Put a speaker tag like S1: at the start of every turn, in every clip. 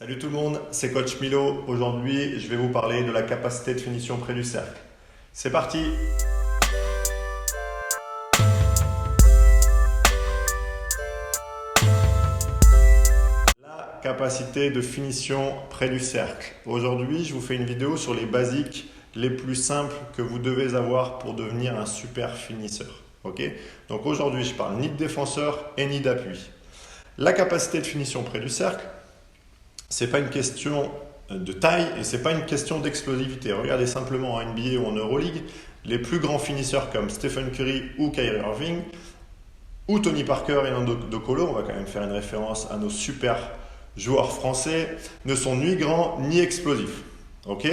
S1: Salut tout le monde, c'est Coach Milo. Aujourd'hui, je vais vous parler de la capacité de finition près du cercle. C'est parti! La capacité de finition près du cercle. Aujourd'hui, je vous fais une vidéo sur les basiques les plus simples que vous devez avoir pour devenir un super finisseur. Ok? Donc aujourd'hui, je parle ni de défenseur et ni d'appui. La capacité de finition près du cercle, c'est pas une question de taille et c'est pas une question d'explosivité. Regardez simplement en NBA ou en Euroleague, les plus grands finisseurs comme Stephen Curry ou Kyrie Irving ou Tony Parker et Nando De Colo, on va quand même faire une référence à nos super joueurs français, ne sont ni grands ni explosifs. Ok?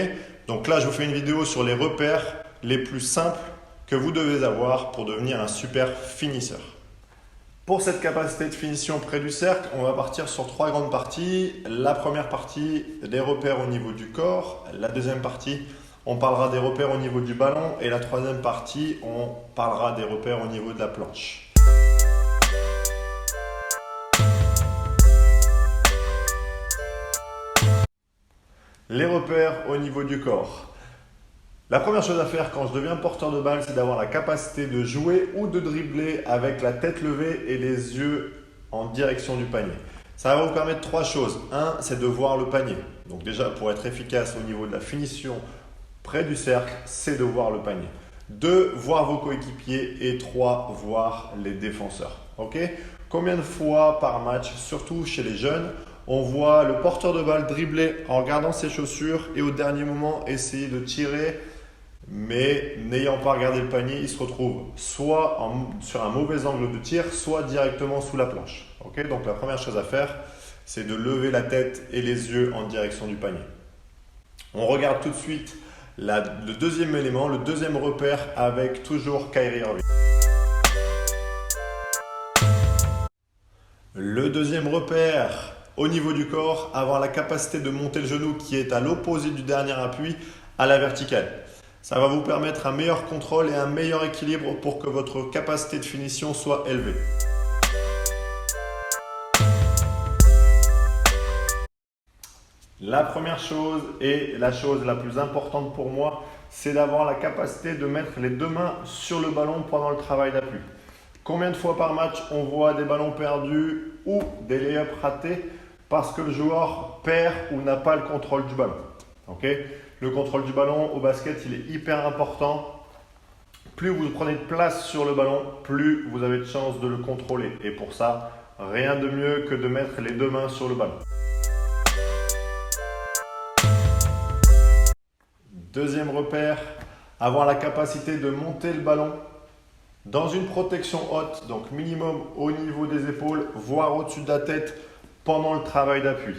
S1: Donc là, je vous fais une vidéo sur les repères les plus simples que vous devez avoir pour devenir un super finisseur. Pour cette capacité de finition près du cercle, on va partir sur trois grandes parties. La première partie, des repères au niveau du corps. La deuxième partie, on parlera des repères au niveau du ballon. Et la troisième partie, on parlera des repères au niveau de la planche. Les repères au niveau du corps. La première chose à faire quand je deviens porteur de balle, c'est d'avoir la capacité de jouer ou de dribbler avec la tête levée et les yeux en direction du panier. Ça va vous permettre trois choses. Un, c'est de voir le panier. Donc déjà, pour être efficace au niveau de la finition près du cercle, c'est de voir le panier. Deux, voir vos coéquipiers. Et trois, voir les défenseurs. Ok? Combien de fois par match, surtout chez les jeunes, on voit le porteur de balle dribbler en regardant ses chaussures et au dernier moment essayer de tirer, mais n'ayant pas regardé le panier, il se retrouve soit sur un mauvais angle de tir, soit directement sous la planche. Okay? Donc la première chose à faire, c'est de lever la tête et les yeux en direction du panier. On regarde tout de suite le deuxième élément, le deuxième repère avec toujours Kyrie Irving. Le deuxième repère au niveau du corps, avoir la capacité de monter le genou qui est à l'opposé du dernier appui à la verticale. Ça va vous permettre un meilleur contrôle et un meilleur équilibre pour que votre capacité de finition soit élevée. La première chose et la chose la plus importante pour moi, c'est d'avoir la capacité de mettre les deux mains sur le ballon pendant le travail d'appui. Combien de fois par match on voit des ballons perdus ou des lay-ups ratés parce que le joueur perd ou n'a pas le contrôle du ballon. Okay? Le contrôle du ballon au basket, il est hyper important. Plus vous prenez de place sur le ballon, plus vous avez de chances de le contrôler. Et pour ça, rien de mieux que de mettre les deux mains sur le ballon. Deuxième repère, avoir la capacité de monter le ballon dans une protection haute, donc minimum au niveau des épaules, voire au-dessus de la tête pendant le travail d'appui.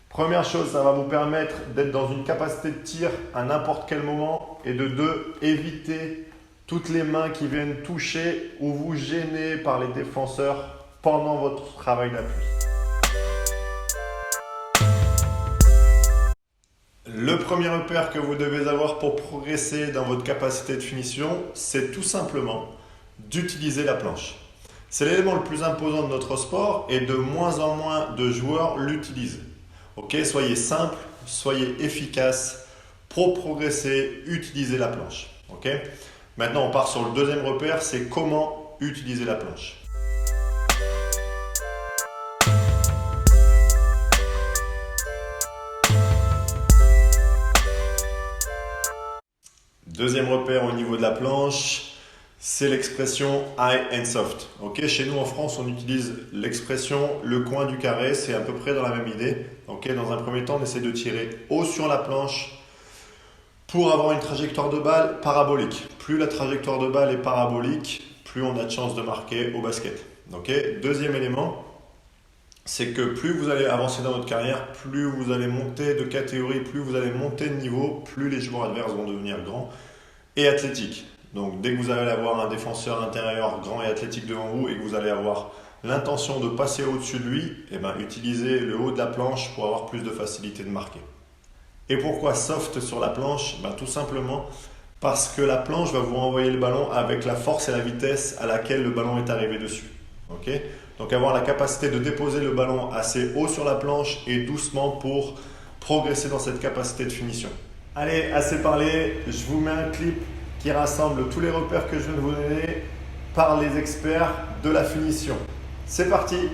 S1: Première chose, ça va vous permettre d'être dans une capacité de tir à n'importe quel moment et de deux, éviter toutes les mains qui viennent toucher ou vous gêner par les défenseurs pendant votre travail d'appui. Le premier repère que vous devez avoir pour progresser dans votre capacité de finition, c'est tout simplement d'utiliser la planche. C'est l'élément le plus imposant de notre sport et de moins en moins de joueurs l'utilisent. Okay, soyez simple, soyez efficace. Pour progresser, utilisez la planche. Okay? Maintenant, on part sur le deuxième repère, c'est comment utiliser la planche. Deuxième repère au niveau de la planche, c'est l'expression high and soft. Okay? Chez nous en France, on utilise l'expression le coin du carré, c'est à peu près dans la même idée. Okay? Dans un premier temps, on essaie de tirer haut sur la planche pour avoir une trajectoire de balle parabolique. Plus la trajectoire de balle est parabolique, plus on a de chances de marquer au basket. Okay? Deuxième élément, c'est que plus vous allez avancer dans votre carrière, plus vous allez monter de catégorie, plus vous allez monter de niveau, plus les joueurs adverses vont devenir grands et athlétiques. Donc dès que vous allez avoir un défenseur intérieur grand et athlétique devant vous et que vous allez avoir l'intention de passer au-dessus de lui, utilisez le haut de la planche pour avoir plus de facilité de marquer. Et pourquoi soft sur la planche? Tout simplement parce que la planche va vous renvoyer le ballon avec la force et la vitesse à laquelle le ballon est arrivé dessus. Okay? Donc avoir la capacité de déposer le ballon assez haut sur la planche et doucement pour progresser dans cette capacité de finition. Allez, assez parlé, je vous mets un clip qui rassemble tous les repères que je viens de vous donner par les experts de la finition. C'est parti!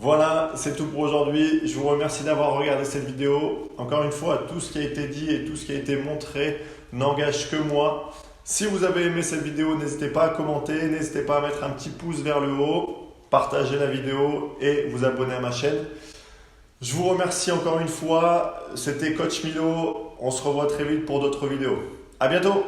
S1: Voilà, c'est tout pour aujourd'hui. Je vous remercie d'avoir regardé cette vidéo. Encore une fois, tout ce qui a été dit et tout ce qui a été montré n'engage que moi. Si vous avez aimé cette vidéo, n'hésitez pas à commenter, n'hésitez pas à mettre un petit pouce vers le haut, partager la vidéo et vous abonner à ma chaîne. Je vous remercie encore une fois. C'était Coach Milo. On se revoit très vite pour d'autres vidéos. À bientôt!